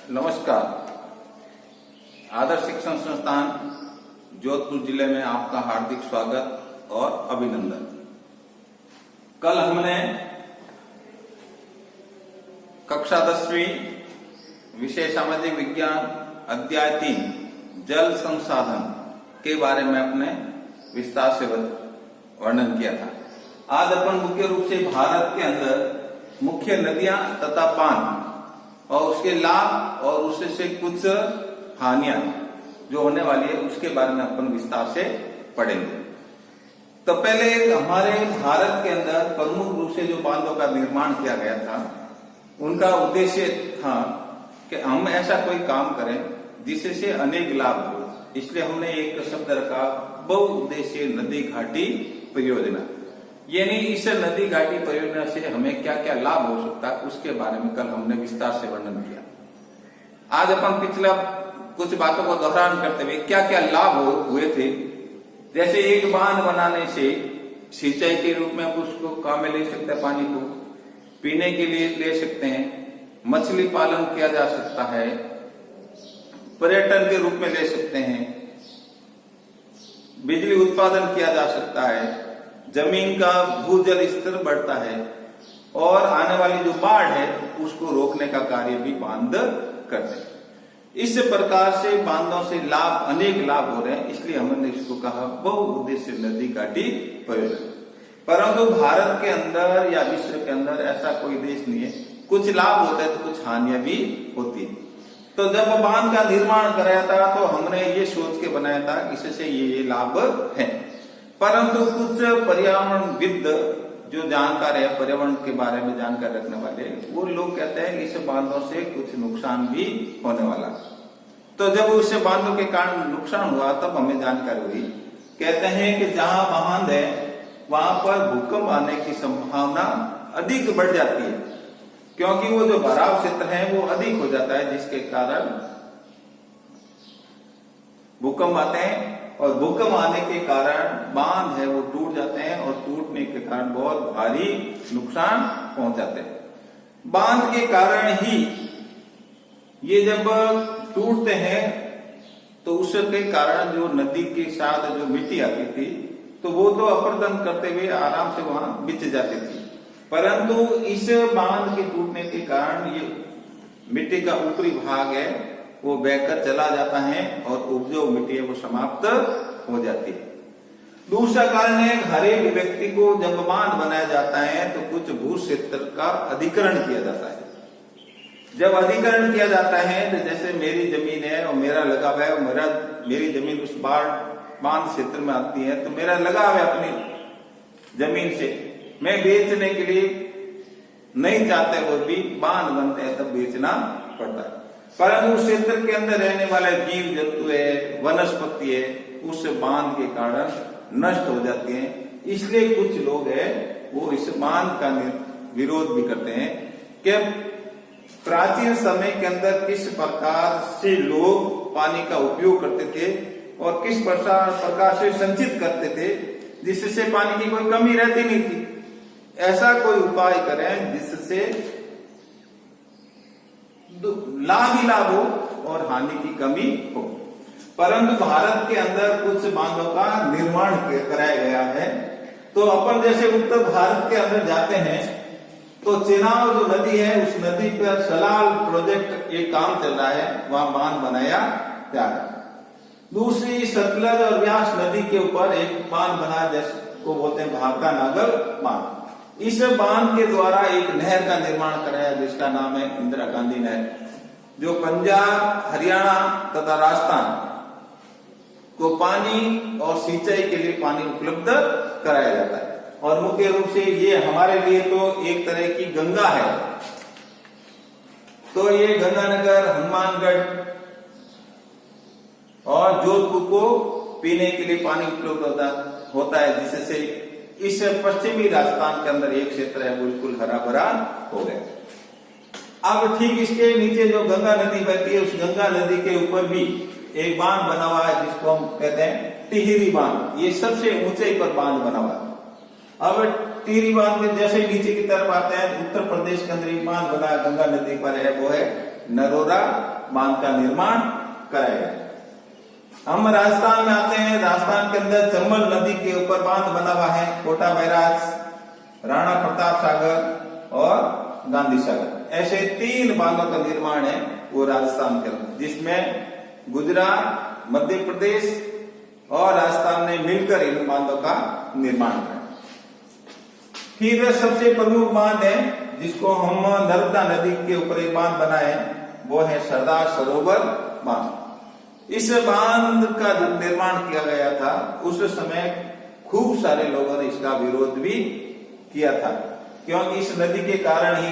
नमस्कार। आदर्श शिक्षण संस्थान जोधपुर जिले में आपका हार्दिक स्वागत और अभिनंदन। कल हमने कक्षा 10वीं विषय सामाजिक विज्ञान अध्याय 3 जल संसाधन के बारे में अपने विस्तार से वर्णन किया था। आज अपन मुख्य रूप से भारत के अंदर मुख्य नदियां तथा बांध और उसके लाभ और उससे कुछ हानियां जो होने वाली है उसके बारे में अपन विस्तार से पढ़ेंगे। तो पहले हमारे भारत के अंदर प्रमुख रूप से जो बांधों का निर्माण किया गया था उनका उद्देश्य था कि हम ऐसा कोई काम करें जिससे अनेक लाभ हो। इसलिए हमने एक शब्द रखा, बहुउद्देशीय नदी घाटी परियोजना। यानी इस नदी घाटी परियोजना से हमें क्या क्या लाभ हो सकता है उसके बारे में कल हमने विस्तार से वर्णन किया। आज अपन पिछला कुछ बातों को दोहरान करते हुए क्या क्या लाभ हुए थे। जैसे एक बांध बनाने से सिंचाई के रूप में आप उसको काम में ले सकते हैं, पानी को पीने के लिए ले सकते हैं, मछली पालन किया जा सकता है, पर्यटन के रूप में ले सकते हैं, बिजली उत्पादन किया जा सकता है, जमीन का भूजल स्तर बढ़ता है और आने वाली जो बाढ़ है उसको रोकने का कार्य भी बांध करते हैं। इस प्रकार से बांधों से लाभ, अनेक लाभ हो रहे हैं। इसलिए हमने इसको कहा बहुउद्देशीय नदी घाटी परियोजना। परंतु भारत के अंदर या विश्व के अंदर ऐसा कोई देश नहीं है, कुछ लाभ होता है तो कुछ हानियां भी होती है। तो जब बांध का निर्माण कराया था तो हमने ये सोच के बनाया था इससे ये लाभ है। परंतु कुछ पर्यावरणविद जो जानकार है, पर्यावरण के बारे में जानकारी रखने वाले, वो लोग कहते हैं इस बांधों से कुछ नुकसान भी होने वाला। तो जब उस बांधों के कारण नुकसान हुआ तब हमें जानकारी हुई। कहते हैं कि जहां बांध है वहां पर भूकंप आने की संभावना अधिक बढ़ जाती है, क्योंकि वो जो भराव क्षेत्र है वो अधिक हो जाता है, जिसके कारण भूकंप आते हैं और भूकंप आने के कारण बांध है वो टूट जाते हैं और टूटने के कारण बहुत भारी नुकसान पहुंचाते हैं। बांध के कारण ही ये जब टूटते हैं तो उसके कारण जो नदी के साथ जो मिट्टी आती थी तो वो तो अपर्दन करते हुए आराम से वहां बिछ जाती थी। परंतु इस बांध के टूटने के कारण ये मिट्टी का ऊपरी भाग है वो बहकर चला जाता है और उपजाऊ मिट्टी है वो समाप्त हो जाती है। दूसरा कारण है, हर एक व्यक्ति को जब बांध बनाया जाता है तो कुछ भू क्षेत्र का अधिग्रहण किया जाता है। जब अधिग्रहण किया जाता है तो जैसे मेरी जमीन है और मेरा लगाव है, मेरी जमीन उस बांध क्षेत्र में आती है तो मेरा लगाव है अपनी जमीन से, मैं बेचने के लिए नहीं चाहते वो भी बांध बनते हैं तब बेचना पड़ता है। परंतु उस क्षेत्र के अंदर रहने वाले जीव जंतु है, वनस्पति है, उस बांध के कारण नष्ट हो जाती हैं। इसलिए कुछ लोग है वो इस बांध का विरोध भी करते हैं कि प्राचीन समय के अंदर किस प्रकार से लोग पानी का उपयोग करते थे और किस प्रकार से संचित करते थे जिससे पानी की कोई कमी रहती नहीं थी। ऐसा कोई उपाय करें जिससे लाभ ही लाभ हो और हानि की कमी हो। परंतु भारत के अंदर कुछ बांधों का निर्माण कराया गया है। तो अपन जैसे उत्तर भारत के अंदर जाते हैं तो चेनाब जो नदी है उस नदी पर सलाल प्रोजेक्ट एक काम चल रहा है, वहां बांध बनाया जा रहा है। दूसरी सतलज और व्यास नदी के ऊपर एक बांध बनाया जिसको बोलते हैं भाखड़ा नागल बांध। इस बांध के द्वारा एक नहर का निर्माण कराया जिसका नाम है इंदिरा गांधी नहर, जो पंजाब, हरियाणा तथा राजस्थान को पानी और सिंचाई के लिए पानी उपलब्ध कराया जाता है। और मुख्य रूप से ये हमारे लिए तो एक तरह की गंगा है। तो ये गंगानगर, हनुमानगढ़ और जोधपुर को पीने के लिए पानी उपलब्ध होता है, जिससे इस पश्चिमी राजस्थान के अंदर एक क्षेत्र है बिल्कुल हरा भरा हो गया। अब ठीक इसके नीचे जो गंगा नदी बहती है उस गंगा नदी के ऊपर भी एक बांध बना हुआ है जिसको हम कहते हैं टिहरी बांध। ये सबसे ऊंचाई पर बांध बना हुआ है। अब टिहरी बांध में जैसे नीचे की तरफ आते हैं, उत्तर प्रदेश के अंदर एक बांध बना गंगा नदी पर है, वो है नरोरा बांध का निर्माण कराया गया। हम राजस्थान में आते हैं, राजस्थान के अंदर चंबल नदी के ऊपर बांध बना हुआ है, कोटा बैराज, राणा प्रताप सागर और गांधी सागर। ऐसे 3 बांधों का निर्माण है वो राजस्थान के अंदर, जिसमें गुजरात, मध्य प्रदेश और राजस्थान ने मिलकर इन बांधों का निर्माण किया। फिर सबसे प्रमुख बांध है जिसको हम नर्मदा नदी के ऊपर एक बांध बनाए, वो है सरदार सरोवर बांध। इस बांध का जब निर्माण किया गया था उस समय खूब सारे लोगों ने इसका विरोध भी किया था, क्योंकि इस नदी के कारण ही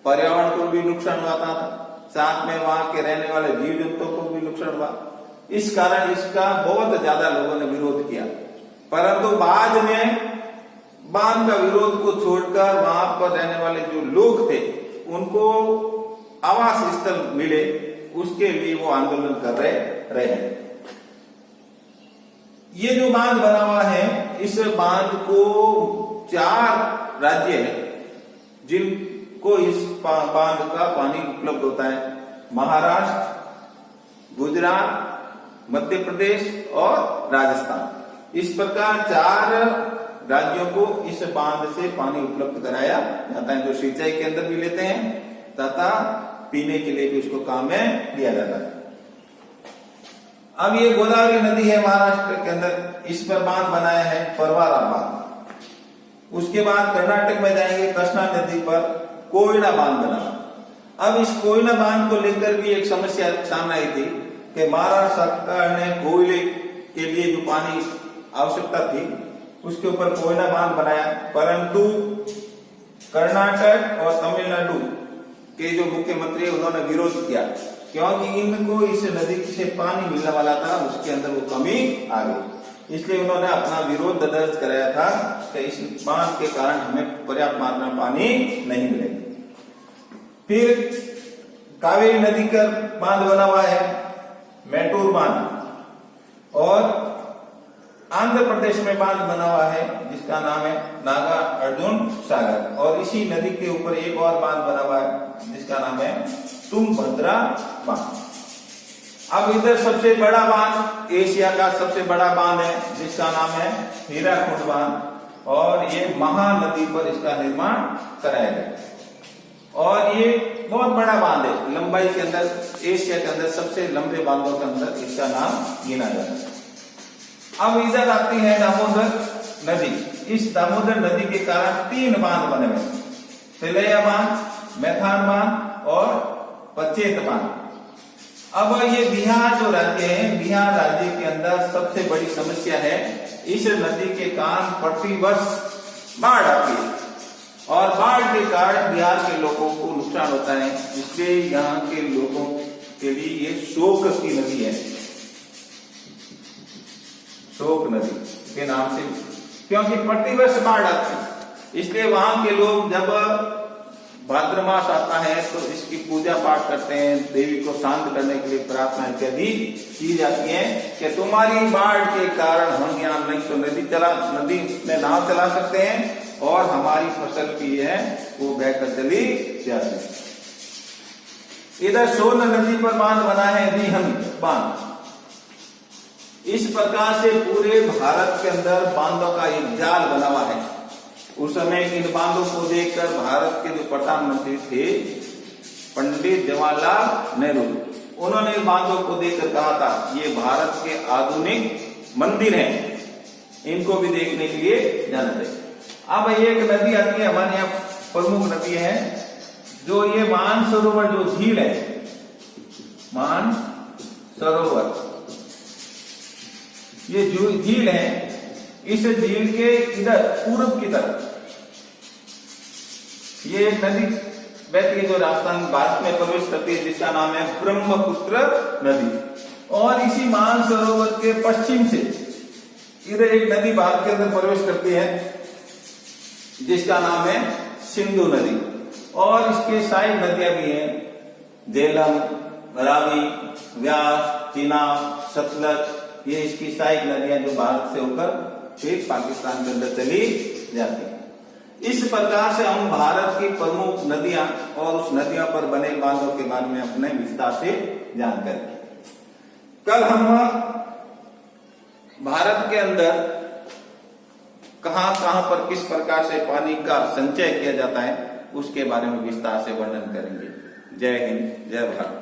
पर्यावरण को भी नुकसान हुआ था, साथ में वहां के रहने वाले जीव जंतुओं को भी नुकसान हुआ। इस कारण इसका बहुत ज्यादा लोगों ने विरोध किया, परंतु बाद में बांध का विरोध को छोड़कर वहां पर रहने वाले जो लोग थे उनको आवास स्थल मिले, उसके लिए वो आंदोलन कर रहे हैं। ये जो बांध बना हुआ है, इस बांध को 4 राज्य है जिनको इस बांध का पानी उपलब्ध होता है, महाराष्ट्र, गुजरात, मध्य प्रदेश और राजस्थान। इस प्रकार 4 राज्यों को इस बांध से पानी उपलब्ध कराया जाता है, जो सिंचाई के अंदर भी लेते हैं तथा पीने के लिए भी उसको काम में लिया जाता है। अब ये गोदावरी नदी है महाराष्ट्र के अंदर, इस पर बांध बनाया है परवारा बांध। उसके बाद कर्नाटक में जाएंगे, कृष्णा नदी पर कोयना बांध बना। अब इस कोयना बांध को लेकर भी एक समस्या सामने आई थी कि महाराष्ट्र सरकार ने कोयले के लिए जो पानी आवश्यकता थी उसके ऊपर कोयना बांध बनाया, परंतु कर्नाटक और तमिलनाडु के जो मुख्यमंत्री उन्होंने विरोध किया, क्योंकि इनको इस नदी से पानी मिलने वाला था, उसके अंदर वो कमी आ गई। इसलिए उन्होंने अपना विरोध दर्ज कराया था कि इस बांध के कारण हमें पर्याप्त मात्रा में पानी नहीं मिलेगा। फिर कावेरी नदी का बांध बना हुआ है, मैटूर बांध, और आंध्र प्रदेश में बांध बना हुआ है जिसका नाम है नागा अर्जुन सागर, और इसी नदी के ऊपर एक और बांध बना हुआ है जिसका नाम है तुंगभद्रा बांध। अब इधर सबसे बड़ा बांध, एशिया का सबसे बड़ा बांध है जिसका नाम है हीराकुंड बांध, और ये महानदी पर इसका निर्माण कराया गया। और ये बहुत बड़ा बांध है, लंबाई के अंदर एशिया के अंदर सबसे लंबे बांधों के अंदर इसका नाम गिना जाता है। अब इधर आती है दामोदर नदी। इस दामोदर नदी के कारण 3 बांध बने हुए, तिलैया बांध, मैथान बांध और पचेत बांध। अब ये बिहार जो राज्य है, बिहार राज्य के अंदर सबसे बड़ी समस्या है, इस नदी के कारण प्रतिवर्ष बाढ़ आती है, और बाढ़ के कारण बिहार के लोगों को नुकसान होता है। इसलिए यहाँ के लोगों के लिए ये शोक की नदी है, शोक नदी के नाम से, क्योंकि प्रतिवर्ष बाढ़ आती है। इसलिए वहां के लोग जब भाद्र मास आता है तो इसकी पूजा पाठ करते हैं, देवी को शांत करने के लिए प्रार्थना इत्यादि की जाती है कि तुम्हारी बाढ़ के कारण हम यहाँ नहीं तो नदी में नाव चला सकते हैं और हमारी फसल की है वो बहकर चली जाती है। इधर सोन नदी पर बांध बना है रिहन बांध। इस प्रकार से पूरे भारत के अंदर बांधों का एक जाल बना हुआ है। उस समय इन बांधों को देखकर भारत के जो प्रधानमंत्री थे पंडित जवाहरलाल नेहरू, उन्होंने इन बांधों को देखकर कहा था ये भारत के आधुनिक मंदिर हैं, इनको भी देखने के लिए जाना चाहिए। अब एक नदी आती है हमारे यहाँ, प्रमुख नदी है जो ये मान सरोवर जो झील है, मान सरोवर ये जो झील है, इस झील के इधर पूर्व की तरफ ये एक नदी बहती है जो राजस्थान भारत में प्रवेश करती है जिसका नाम है ब्रह्मपुत्र नदी। और इसी मान सरोवर के पश्चिम से इधर एक नदी भारत के अंदर प्रवेश करती है जिसका नाम है सिंधु नदी। और इसके साइड नदियां भी हैं, झेलम, रावी, व्यास, चीनाब, सतलज, ये इसकी सहायक नदियां जो भारत से होकर फिर पाकिस्तान के अंदर चली जाती है। इस प्रकार से हम भारत की प्रमुख नदियां और उस नदियों पर बने बांधों के बारे में अपने विस्तार से जानकारी की। कल हम भारत के अंदर कहां कहां पर किस प्रकार से पानी का संचय किया जाता है उसके बारे में विस्तार से वर्णन करेंगे। जय हिंद, जय भारत।